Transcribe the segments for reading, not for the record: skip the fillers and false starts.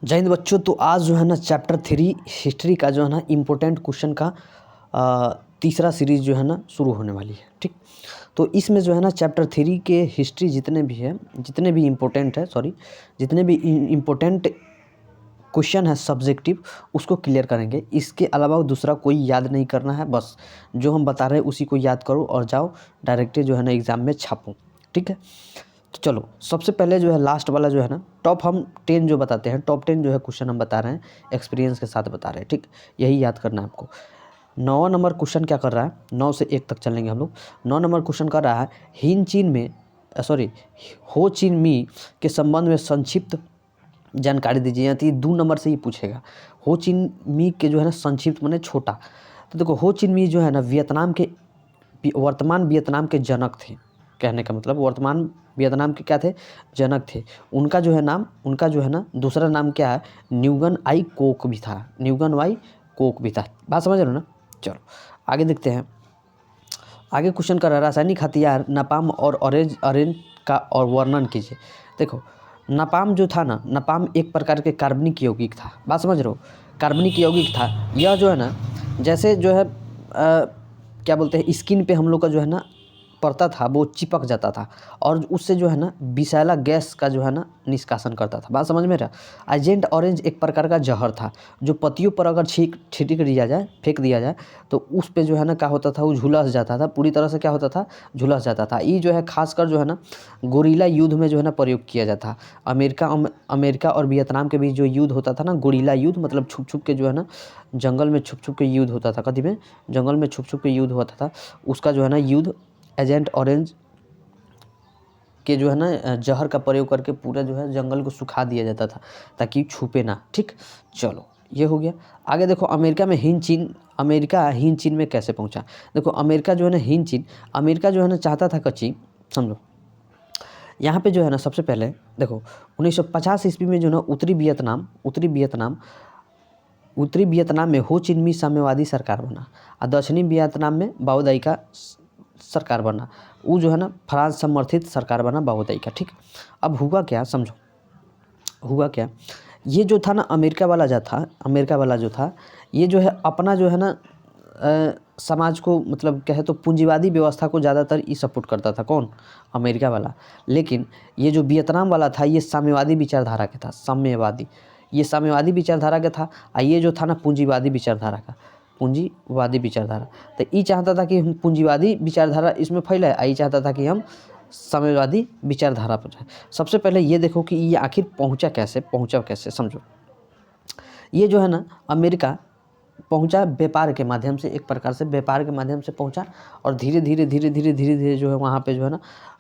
जय हिंद बच्चों। तो आज जो है ना चैप्टर 3 हिस्ट्री का जो है ना इम्पोर्टेंट क्वेश्चन का तीसरा सीरीज़ जो है ना शुरू होने वाली है। ठीक, तो इसमें जो है ना चैप्टर 3 के हिस्ट्री जितने भी है, जितने भी इम्पोर्टेंट क्वेश्चन है सब्जेक्टिव, उसको क्लियर करेंगे। इसके अलावा दूसरा कोई याद नहीं करना है, बस जो हम बता रहे हैं उसी को याद करो और जाओ डायरेक्टली जो है ना एग्ज़ाम में छापो। ठीक है, तो चलो सबसे पहले जो है लास्ट वाला जो है ना टॉप हम 10 जो बताते हैं, टॉप 10 जो है क्वेश्चन हम बता रहे हैं, एक्सपीरियंस के साथ बता रहे हैं। ठीक, यही याद करना है आपको। 9वां नंबर क्वेश्चन क्या कर रहा है, 9 से 1 तक चलेंगे हम लोग। 9 नंबर क्वेश्चन कर रहा है हिन चीन में हो चिन मी के संबंध में संक्षिप्त जानकारी दीजिए। तो ये 2 नंबर से ही पूछेगा। हो चिन मी के जो है ना संक्षिप्त माने छोटा। तो देखो हो चिन मी जो है ना वर्तमान वियतनाम के जनक थे। कहने का मतलब वर्तमान वियतनाम के क्या थे, जनक थे। उनका जो है ना दूसरा नाम क्या है, न्युगन आई कोक भी था। न्युगन वाई कोक भी था। बात समझ रहे हो ना। चलो आगे देखते हैं। आगे क्वेश्चन कर रहा है रासायनिक हथियार नापाम और ऑरेंज का और वर्णन कीजिए। देखो नापाम जो था ना, नापाम एक प्रकार के कार्बनिक यौगिक था। बात समझ रहे हो, कार्बनिक यौगिक था। यह जो है ना जैसे जो है क्या बोलते हैं, स्किन पे हम लोग का जो है ना पड़ता था, वो चिपक जाता था और उससे जो है ना विषैला गैस का जो है ना निष्कासन करता था। बात समझ में रहा। एजेंट ऑरेंज एक प्रकार का जहर था, जो पत्तियों पर अगर छिड़क दिया जाए, फेंक दिया जाए, तो उस पे जो है ना क्या होता था, वो झुलस जाता था पूरी तरह से। क्या होता था, झुलस जाता था। ये जो है खासकर जो है ना गोरिल्ला युद्ध में जो है ना प्रयोग किया जाता। अमेरिका और वियतनाम के बीच जो युद्ध होता था ना, गोरिल्ला युद्ध मतलब छुप छुप के जो है ना जंगल में छुप छुप के युद्ध होता था। कभी में जंगल में छुप छुप के युद्ध होता था, उसका जो है ना युद्ध एजेंट ऑरेंज के जो है ना जहर का प्रयोग करके पूरा जो है जंगल को सुखा दिया जाता था ताकि छुपे ना। ठीक, चलो ये हो गया। आगे देखो अमेरिका हिन चीन में कैसे पहुंचा। देखो अमेरिका जो है ना अमेरिका जो है ना चाहता था कच्ची, समझो यहाँ पे जो है ना सबसे पहले देखो 1950 ईस्वी में जो है ना उत्तरी वियतनाम में हो चिन मी साम्यवादी सरकार बना और दक्षिणी वियतनाम में बाओदाई का सरकार बना। वो जो है ना फ्रांस समर्थित सरकार बना, बाओदाई का। ठीक, अब हुआ क्या, समझो हुआ क्या। ये जो था ना अमेरिका वाला जो था ये जो है अपना जो है ना समाज को मतलब कहे तो पूंजीवादी व्यवस्था को ज़्यादातर ये सपोर्ट करता था। कौन, अमेरिका वाला। लेकिन ये जो वियतनाम वाला था ये साम्यवादी विचारधारा का था, ये साम्यवादी विचारधारा का था। और ये जो था ना पूंजीवादी विचारधारा। तो ये चाहता था कि हम पूंजीवादी विचारधारा इसमें फैलाए, ये चाहता था कि हम साम्यवादी विचारधारा पर जाए। सबसे पहले ये देखो कि ये आखिर पहुंचा कैसे, समझो। ये जो है ना अमेरिका पहुंचा व्यापार के माध्यम से, एक प्रकार से व्यापार के माध्यम से पहुंचा और धीरे धीरे जो है वहाँ पे जो है ना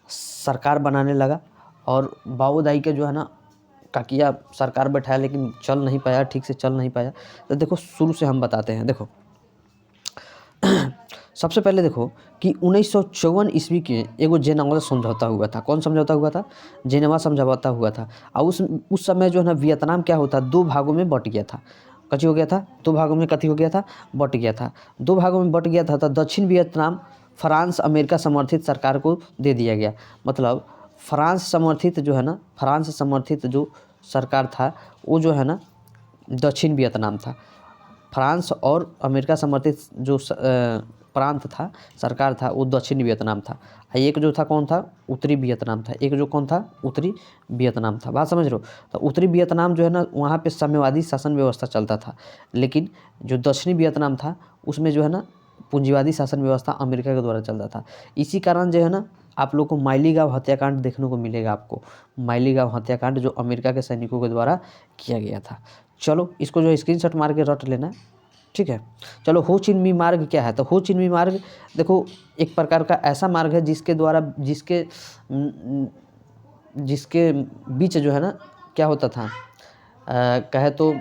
सरकार बनाने लगा। और बाओदाई के जो है ना का किया, सरकार बैठाया लेकिन चल नहीं पाया, ठीक से चल नहीं पाया। तो देखो शुरू से हम बताते हैं। देखो सबसे पहले देखो कि 1954 ईस्वी के एगो जेनेवा समझौता हुआ था। कौन समझौता हुआ था, जेनेवा समझौता हुआ था। और उस समय जो है ना वियतनाम क्या होता, 2 भागों में बट गया था। कच्ची हो गया था, 2 भागों में कथी हो गया था, बट गया था। 2 भागों में बट गया था। तो दक्षिण वियतनाम फ्रांस अमेरिका समर्थित सरकार को दे दिया गया। मतलब फ्रांस समर्थित जो सरकार था वो जो है ना दक्षिण वियतनाम था। फ्रांस और अमेरिका समर्थित जो प्रांत था, सरकार था, वो दक्षिण वियतनाम था। एक जो था कौन था, उत्तरी वियतनाम था। एक जो कौन था, उत्तरी वियतनाम था। बात समझ रहे हो। तो उत्तरी वियतनाम जो है ना वहाँ पे साम्यवादी शासन व्यवस्था चलता था। लेकिन जो दक्षिणी वियतनाम था उसमें जो है ना पूंजीवादी शासन व्यवस्था अमेरिका के द्वारा चलता था। इसी कारण जो है ना आप लोग को माइलीगांव हत्याकांड देखने को मिलेगा। आपको माइलीगांव हत्याकांड जो अमेरिका के सैनिकों के द्वारा किया गया था। चलो इसको जो स्क्रीनशॉट मार के रट लेना। ठीक है, चलो हो चिन मी मार्ग क्या है। तो हो चिन मी मार्ग देखो एक प्रकार का ऐसा मार्ग है जिसके द्वारा जिसके बीच जो है ना क्या होता था, कहे तो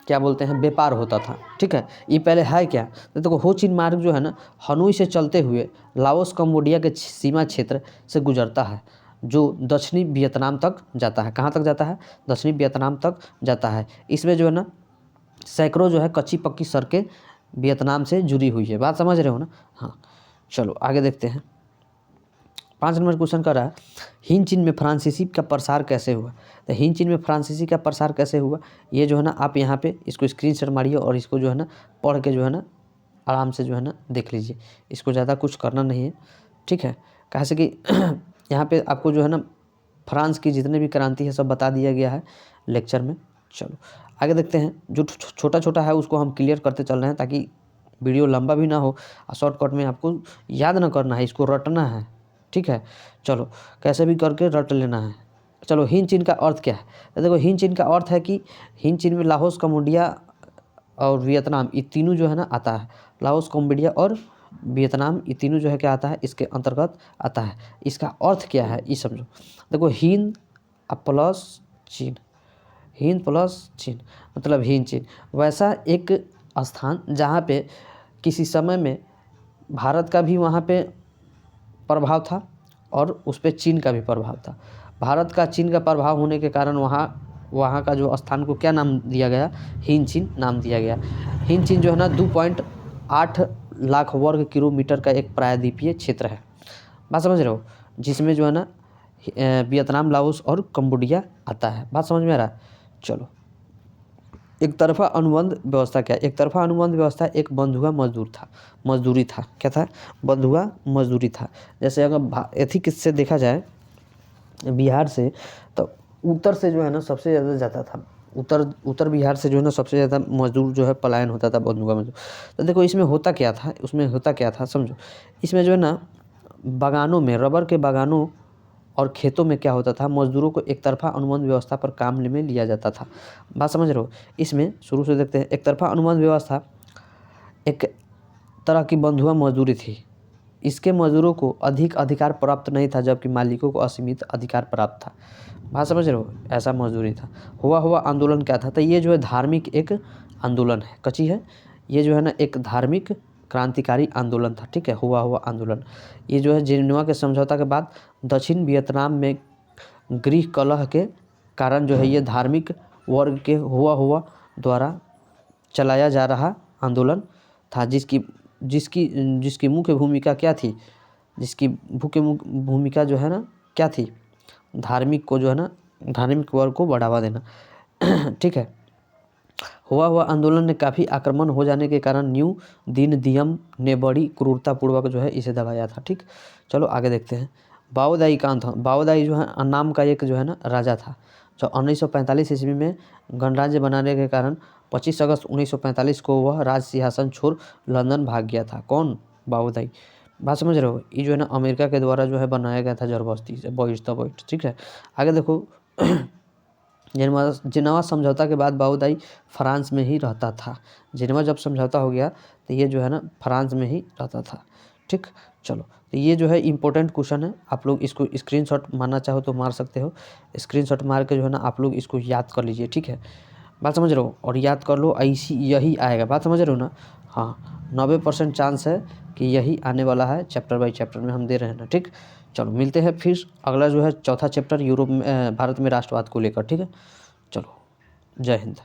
क्या बोलते हैं, व्यापार होता था। ठीक है, ये पहले है क्या। तो देखो हो चिन मार्ग जो है ना हनोई से चलते हुए लाओस कंबोडिया के सीमा क्षेत्र से गुजरता है, जो दक्षिणी वियतनाम तक जाता है। कहाँ तक जाता है, दक्षिणी वियतनाम तक जाता है। इसमें जो है ना सैकड़ों जो है कच्ची पक्की सड़कें वियतनाम से जुड़ी हुई है। बात समझ रहे हो ना। हाँ, चलो आगे देखते हैं। 5 नंबर क्वेश्चन कर रहा है हिंद चीन में फ्रांसीसी का प्रसार कैसे हुआ। तो हिंद चीन में फ्रांसीसी का प्रसार कैसे हुआ, ये जो है ना आप यहाँ पे इसको स्क्रीनशॉट मारिए और इसको जो है ना पढ़ के जो है ना आराम से जो है ना देख लीजिए, इसको ज़्यादा कुछ करना नहीं है, ठीक है। कैसे कि यहाँ पे आपको जो है ना फ्रांस की जितने भी क्रांति है सब बता दिया गया है लेक्चर में। चलो आगे देखते हैं, जो छोटा छोटा है उसको हम क्लियर करते चल रहे हैं ताकि वीडियो लंबा भी ना हो और शॉर्टकट में आपको याद ना करना है, इसको रटना है, ठीक है। चलो कैसे भी करके रट लेना है। चलो हिंद चीन का अर्थ क्या है, तो देखो हिंद चीन का अर्थ है कि हिंद चीन में लाहौस, कंबोडिया और वियतनाम ये तीनों जो है ना आता है। लाओस, कंबोडिया और वियतनाम ये तीनों जो है क्या आता है, इसके अंतर्गत आता है। इसका अर्थ क्या है ये समझो। देखो हिंद प्लस चीन, हिंद प्लस चीन मतलब हिंद चीन, वैसा एक स्थान जहाँ पे किसी समय में भारत का भी वहाँ पे प्रभाव था और उस पर चीन का भी प्रभाव था। भारत का चीन का प्रभाव होने के कारण वहाँ का जो स्थान को क्या नाम दिया गया, हिंद चीन नाम दिया गया। हिंद चीन जो है ना 2.8 लाख वर्ग किलोमीटर का एक प्रायद्वीपीय क्षेत्र है, बात समझ रहे हो, जिसमें जो है ना वियतनाम, लाओस और कंबोडिया आता है। बात समझ में आ रहा है। चलो एक तरफा अनुबंध व्यवस्था क्या है, एक तरफा अनुबंध व्यवस्था एक बंधुआ मजदूरी था, क्या था, बंधुआ मजदूरी था। जैसे अगर एथिक से देखा जाए बिहार से, तो उत्तर से जो है ना सबसे ज़्यादा जाता था, उत्तर बिहार से जो है ना सबसे ज़्यादा मजदूर जो है पलायन होता था, बंधुआ मजदूर। तो देखो इसमें होता क्या था समझो। इसमें जो है ना बागानों में, रबर के बागानों और खेतों में क्या होता था, मजदूरों को एक तरफा अनुबंध व्यवस्था पर काम में लिया जाता था। बात समझ रहे हो। इसमें शुरू से देखते हैं, एक तरफा अनुबंध व्यवस्था एक तरह की बंधुआ मजदूरी थी। इसके मजदूरों को अधिक अधिकार प्राप्त नहीं था, जबकि मालिकों को असीमित अधिकार प्राप्त था। बात समझ रहे हो, ऐसा मजदूरी था। हुआ आंदोलन क्या था, तो ये जो है धार्मिक एक आंदोलन है, कच्ची है, ये जो है ना एक धार्मिक क्रांतिकारी आंदोलन था, ठीक है। हुआ आंदोलन ये जो है जिनेवा के समझौता के बाद दक्षिण वियतनाम में गृह कलह के कारण जो है ये धार्मिक वर्ग के हुआ द्वारा चलाया जा रहा आंदोलन था, जिसकी मुख्य भूमिका क्या थी, जिसकी मुख्य भूमिका जो है ना क्या थी, धार्मिक को जो है ना धार्मिक वर्ग को बढ़ावा देना, ठीक है। हुआ आंदोलन ने काफ़ी आक्रमण हो जाने के कारण न्यू दिन दियम ने बड़ी क्रूरतापूर्वक जो है इसे दबाया था, ठीक। चलो आगे देखते हैं। बाओदाई कहाँ था, बाओदाई जो है अन्नाम का एक जो है ना राजा था, जो 1945 ईस्वी में गणराज्य बनाने के कारण 25 अगस्त 1945 को वह राज सिंहासन छोड़ लंदन भाग गया था। कौन, बाओदाई। बात समझ रहे हो, ये जो है ना अमेरिका के द्वारा जो है बनाया गया था ज़बरदस्ती से, बॉइट, ठीक है। आगे देखो जिनेवा समझौता के बाद बाओदाई फ्रांस में ही रहता था। जिनेवा जब समझौता हो गया तो ये जो है ना फ्रांस में ही रहता था, ठीक। चलो तो ये जो है इम्पोर्टेंट क्वेश्चन है, आप लोग इसको स्क्रीनशॉट मारना चाहो तो मार सकते हो। स्क्रीनशॉट मार के जो है ना आप लोग इसको याद कर लीजिए, ठीक है। बात समझ रहे हो, और याद कर लो ऐसी यही आएगा, बात समझ रहे हो ना। हाँ 90% चांस है कि यही आने वाला है, चैप्टर बाई चैप्टर में हम दे रहे हैं ना, ठीक। चलो मिलते हैं फिर अगला जो है चौथा चैप्टर यूरोप में भारत में राष्ट्रवाद को लेकर, ठीक है। चलो जय हिंद।